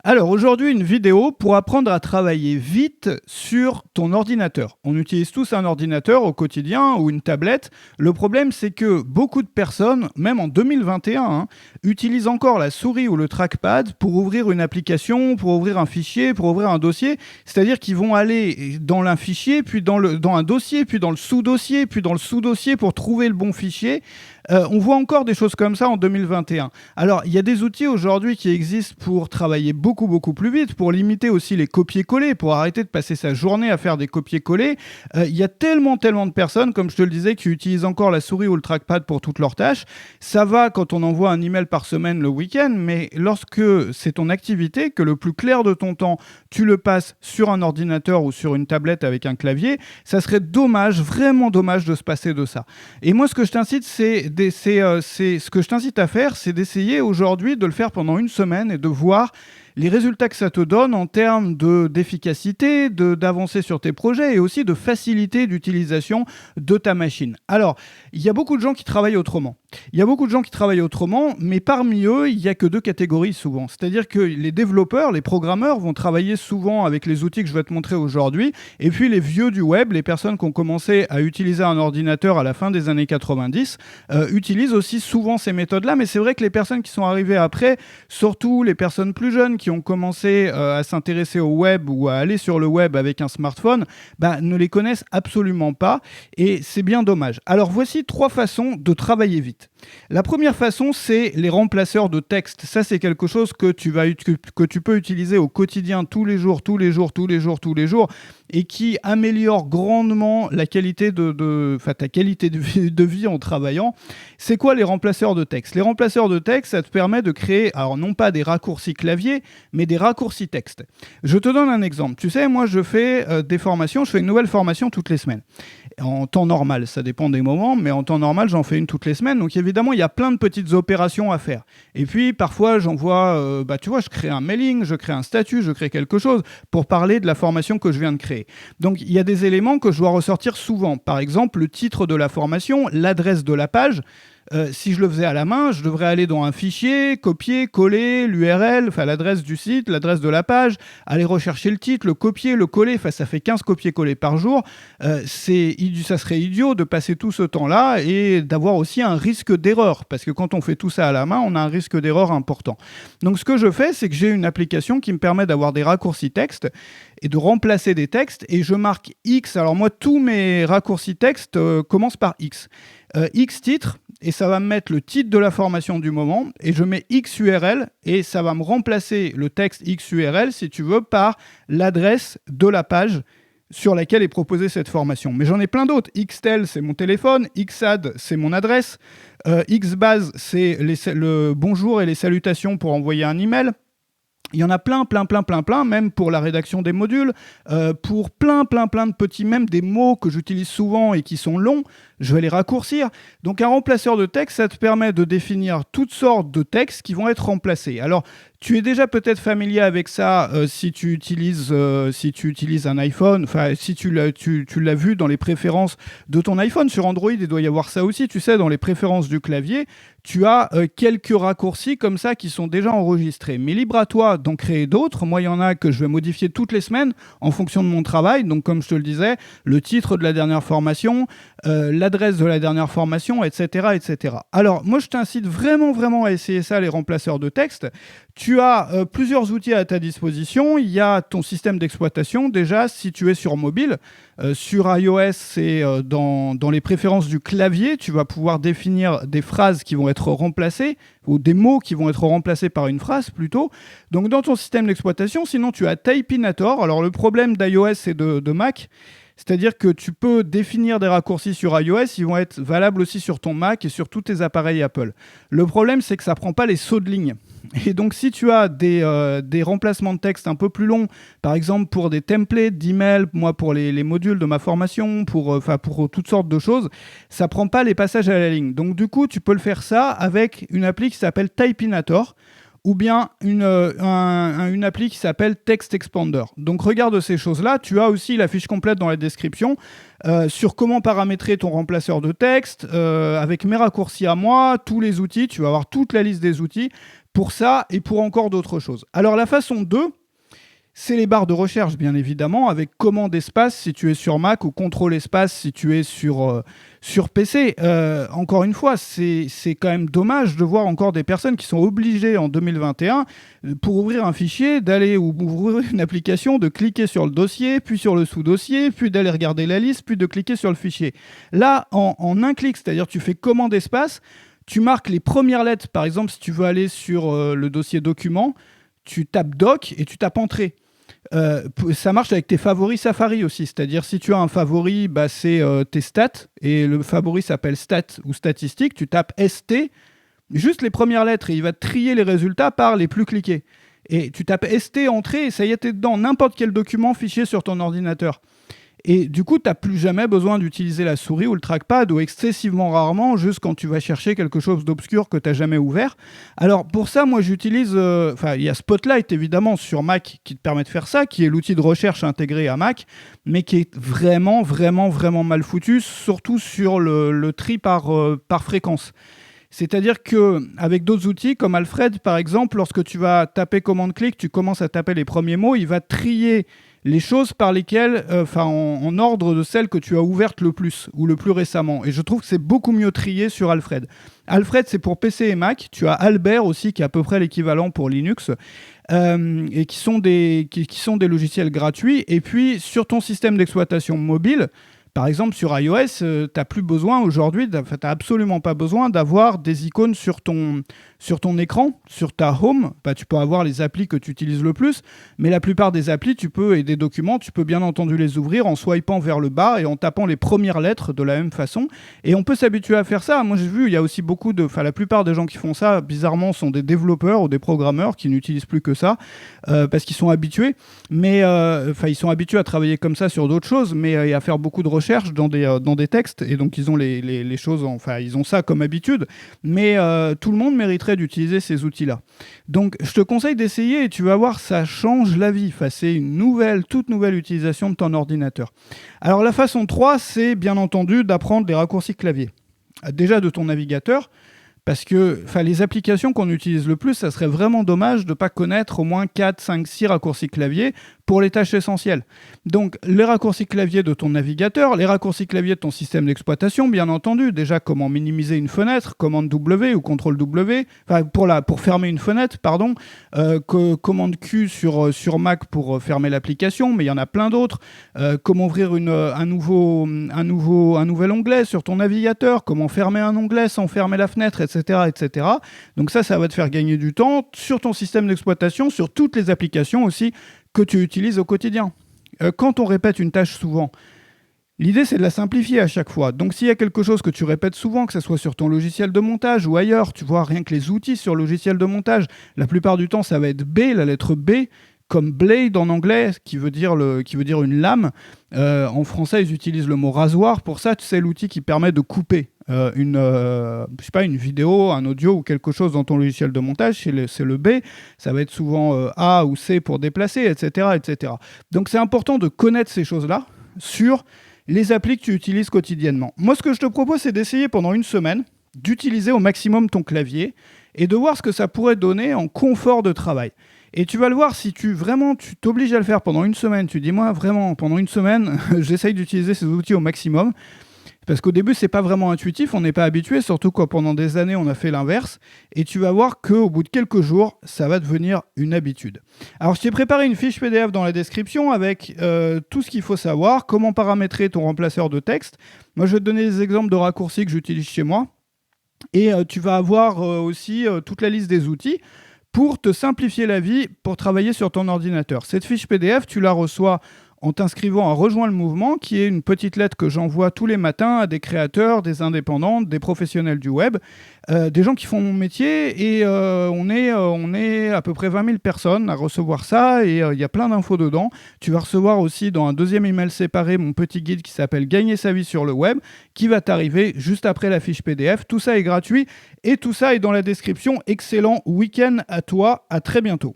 Alors aujourd'hui, une vidéo pour apprendre à travailler vite sur ton ordinateur. On utilise tous un ordinateur au quotidien ou une tablette. Le problème, c'est que beaucoup de personnes, même en 2021, utilisent encore la souris ou le trackpad pour ouvrir une application, pour ouvrir un fichier, pour ouvrir un dossier. C'est-à-dire qu'ils vont aller dans un fichier, puis dans un dossier, puis dans le sous-dossier, puis dans le sous-dossier pour trouver le bon fichier. On voit encore des choses comme ça en 2021. Alors, il y a des outils aujourd'hui qui existent pour travailler beaucoup plus vite, pour limiter aussi les copier-coller, pour arrêter de passer sa journée à faire des copier-coller. Il y a tellement de personnes, comme je te le disais, qui utilisent encore la souris ou le trackpad pour toutes leurs tâches. Ça va quand on envoie un email par semaine le week-end, mais lorsque c'est ton activité, que le plus clair de ton temps, tu le passes sur un ordinateur ou sur une tablette avec un clavier, ça serait dommage, vraiment dommage de se passer de ça. Et moi, ce que je t'incite, ce que je t'incite à faire, c'est d'essayer aujourd'hui de le faire pendant une semaine et de voir les résultats que ça te donne en termes d'efficacité, d'avancer sur tes projets et aussi de facilité d'utilisation de ta machine. Alors, il y a beaucoup de gens qui travaillent autrement. Mais parmi eux, il n'y a que deux catégories souvent. C'est-à-dire que les développeurs, les programmeurs vont travailler souvent avec les outils que je vais te montrer aujourd'hui. Et puis les vieux du web, les personnes qui ont commencé à utiliser un ordinateur à la fin des années 90, utilisent aussi souvent ces méthodes-là. Mais c'est vrai que les personnes qui sont arrivées après, surtout les personnes plus jeunes qui ont commencé à s'intéresser au web ou à aller sur le web avec un smartphone, ne les connaissent absolument pas. Et c'est bien dommage. Alors voici 3 façons de travailler vite. La première façon, c'est les remplaceurs de texte. Ça, c'est quelque chose que tu peux utiliser au quotidien, tous les jours, et qui améliore grandement la qualité ta qualité de vie en travaillant. C'est quoi les remplaceurs de texte ? Les remplaceurs de texte, ça te permet de créer, alors non pas des raccourcis clavier, mais des raccourcis texte. Je te donne un exemple. Tu sais, moi, je fais des formations, je fais une nouvelle formation toutes les semaines. En temps normal, ça dépend des moments, mais en temps normal, j'en fais une toutes les semaines. Donc évidemment, il y a plein de petites opérations à faire. Et puis parfois, j'envoie, je crée un mailing, je crée un statut, je crée quelque chose pour parler de la formation que je viens de créer. Donc il y a des éléments que je dois ressortir souvent. Par exemple, le titre de la formation, l'adresse de la page. Si je le faisais à la main, je devrais aller dans un fichier, copier, coller l'URL, l'adresse du site, l'adresse de la page, aller rechercher le titre, le copier, le coller, ça fait 15 copier-coller par jour. Ça serait idiot de passer tout ce temps-là et d'avoir aussi un risque d'erreur, parce que quand on fait tout ça à la main, on a un risque d'erreur important. Donc ce que je fais, c'est que j'ai une application qui me permet d'avoir des raccourcis texte et de remplacer des textes, et je marque X. Alors moi, tous mes raccourcis texte commencent par X. X titre, et ça va me mettre le titre de la formation du moment, et je mets X URL, et ça va me remplacer le texte X URL, si tu veux, par l'adresse de la page sur laquelle est proposée cette formation. Mais j'en ai plein d'autres. Xtel, c'est mon téléphone. Xad, c'est mon adresse. Xbase, c'est le bonjour et les salutations pour envoyer un email. Il y en a plein, même pour la rédaction des modules, pour plein de petits, même des mots que j'utilise souvent et qui sont longs, je vais les raccourcir. Donc un remplaceur de texte, ça te permet de définir toutes sortes de textes qui vont être remplacés. Alors, tu es déjà peut-être familier avec ça si tu utilises un iPhone, si tu l'as vu dans les préférences de ton iPhone. Sur Android, il doit y avoir ça aussi, tu sais, dans les préférences du clavier, tu as quelques raccourcis comme ça qui sont déjà enregistrés. Mais libre à toi d'en créer d'autres. Moi, il y en a que je vais modifier toutes les semaines en fonction de mon travail. Donc, comme je te le disais, le titre de la dernière formation, l'adresse de la dernière formation, etc. Alors, moi, je t'incite vraiment à essayer ça, les remplaceurs de texte. Tu as plusieurs outils à ta disposition. Il y a ton système d'exploitation. Déjà, si tu es sur mobile, sur iOS, c'est dans les préférences du clavier, tu vas pouvoir définir des phrases qui vont être remplacées, ou des mots qui vont être remplacés par une phrase plutôt. Donc, dans ton système d'exploitation, sinon, tu as Typinator. Alors, le problème d'iOS et de Mac, c'est-à-dire que tu peux définir des raccourcis sur iOS, ils vont être valables aussi sur ton Mac et sur tous tes appareils Apple. Le problème, c'est que ça ne prend pas les sauts de ligne. Et donc, si tu as des remplacements de texte un peu plus longs, par exemple pour des templates d'email, moi pour les modules de ma formation, pour toutes sortes de choses, ça ne prend pas les passages à la ligne. Donc, du coup, tu peux le faire ça avec une appli qui s'appelle Typinator, ou bien une appli qui s'appelle Text Expander. Donc regarde ces choses-là. Tu as aussi la fiche complète dans la description sur comment paramétrer ton remplaceur de texte, avec mes raccourcis à moi, tous les outils. Tu vas avoir toute la liste des outils pour ça et pour encore d'autres choses. Alors la façon 2, c'est les barres de recherche, bien évidemment, avec commande espace si tu es sur Mac ou contrôle espace si tu es sur PC. Encore une fois, c'est quand même dommage de voir encore des personnes qui sont obligées en 2021, pour ouvrir un fichier, d'aller ouvrir une application, de cliquer sur le dossier, puis sur le sous-dossier, puis d'aller regarder la liste, puis de cliquer sur le fichier. Là, en un clic, c'est-à-dire tu fais commande espace, tu marques les premières lettres. Par exemple, si tu veux aller sur le dossier document, tu tapes doc et tu tapes entrée. Ça marche avec tes favoris Safari aussi, c'est-à-dire si tu as un favori, c'est tes stats, et le favori s'appelle stat ou statistique, tu tapes ST, juste les premières lettres, et il va trier les résultats par les plus cliqués. Et tu tapes ST entrée, et ça y est, t'es dedans, n'importe quel document fichier sur ton ordinateur. Et du coup, tu n'as plus jamais besoin d'utiliser la souris ou le trackpad, ou excessivement rarement, juste quand tu vas chercher quelque chose d'obscur que tu n'as jamais ouvert. Alors pour ça, moi j'utilise... il y a Spotlight évidemment sur Mac qui te permet de faire ça, qui est l'outil de recherche intégré à Mac, mais qui est vraiment, vraiment, vraiment mal foutu, surtout sur le tri par fréquence. C'est-à-dire qu'avec d'autres outils, comme Alfred par exemple, lorsque tu vas taper commande-clic, tu commences à taper les premiers mots, il va trier les choses par lesquelles, en ordre de celles que tu as ouvertes le plus ou le plus récemment. Et je trouve que c'est beaucoup mieux trié sur Alfred. Alfred, c'est pour PC et Mac. Tu as Albert aussi, qui est à peu près l'équivalent pour Linux, et qui sont des logiciels gratuits. Et puis, sur ton système d'exploitation mobile, par exemple, sur iOS, tu n'as plus besoin aujourd'hui, tu n'as absolument pas besoin d'avoir des icônes sur ton écran, sur ta home. Tu peux avoir les applis que tu utilises le plus, mais la plupart des applis et des documents, tu peux bien entendu les ouvrir en swipant vers le bas et en tapant les premières lettres de la même façon. Et on peut s'habituer à faire ça. Moi, j'ai vu, il y a aussi la plupart des gens qui font ça, bizarrement, sont des développeurs ou des programmeurs qui n'utilisent plus que ça, parce qu'ils sont habitués. Mais ils sont habitués à travailler comme ça sur d'autres choses, mais et à faire beaucoup de recherches dans des textes, et donc ils ont les choses, ils ont ça comme habitude, mais tout le monde mériterait d'utiliser ces outils-là. Donc je te conseille d'essayer et tu vas voir, ça change la vie. C'est une toute nouvelle utilisation de ton ordinateur. Alors la façon 3, c'est bien entendu d'apprendre les raccourcis clavier. Déjà de ton navigateur, parce que les applications qu'on utilise le plus, ça serait vraiment dommage de ne pas connaître au moins 4, 5, 6 raccourcis clavier pour les tâches essentielles. Donc, les raccourcis clavier de ton navigateur, les raccourcis clavier de ton système d'exploitation, bien entendu. Déjà, comment minimiser une fenêtre, commande W ou contrôle W, pour fermer une fenêtre, pardon. Commande Q sur Mac pour fermer l'application, mais il y en a plein d'autres. Comment ouvrir un nouvel onglet sur ton navigateur, comment fermer un onglet sans fermer la fenêtre, etc. etc. Donc ça va te faire gagner du temps sur ton système d'exploitation, sur toutes les applications aussi que tu utilises au quotidien. Quand on répète une tâche souvent, l'idée c'est de la simplifier à chaque fois. Donc s'il y a quelque chose que tu répètes souvent, que ce soit sur ton logiciel de montage ou ailleurs, tu vois, rien que les outils sur le logiciel de montage, la plupart du temps ça va être B, la lettre B, comme blade en anglais, qui veut dire une lame. En français, ils utilisent le mot rasoir. Pour ça, c'est l'outil qui permet de couper une vidéo, un audio ou quelque chose dans ton logiciel de montage. C'est le B. Ça va être souvent A ou C pour déplacer, etc., etc. Donc, c'est important de connaître ces choses-là sur les applis que tu utilises quotidiennement. Moi, ce que je te propose, c'est d'essayer pendant une semaine d'utiliser au maximum ton clavier et de voir ce que ça pourrait donner en confort de travail. Et tu vas le voir, si tu t'obliges à le faire pendant une semaine, tu dis moi vraiment pendant une semaine, j'essaye d'utiliser ces outils au maximum, parce qu'au début c'est pas vraiment intuitif, on n'est pas habitué, surtout quand pendant des années on a fait l'inverse, et tu vas voir qu'au bout de quelques jours, ça va devenir une habitude. Alors je t'ai préparé une fiche PDF dans la description avec tout ce qu'il faut savoir, comment paramétrer ton remplaceur de texte. Moi je vais te donner des exemples de raccourcis que j'utilise chez moi, et tu vas avoir aussi toute la liste des outils pour te simplifier la vie pour travailler sur ton ordinateur. Cette fiche PDF, tu la reçois en t'inscrivant à Rejoins le Mouvement, qui est une petite lettre que j'envoie tous les matins à des créateurs, des indépendants, des professionnels du web, des gens qui font mon métier, et on est à peu près 20 000 personnes à recevoir ça, et il y a plein d'infos dedans. Tu vas recevoir aussi dans un deuxième email séparé mon petit guide qui s'appelle Gagner sa vie sur le web, qui va t'arriver juste après la fiche PDF. Tout ça est gratuit, et tout ça est dans la description. Excellent week-end à toi, à très bientôt.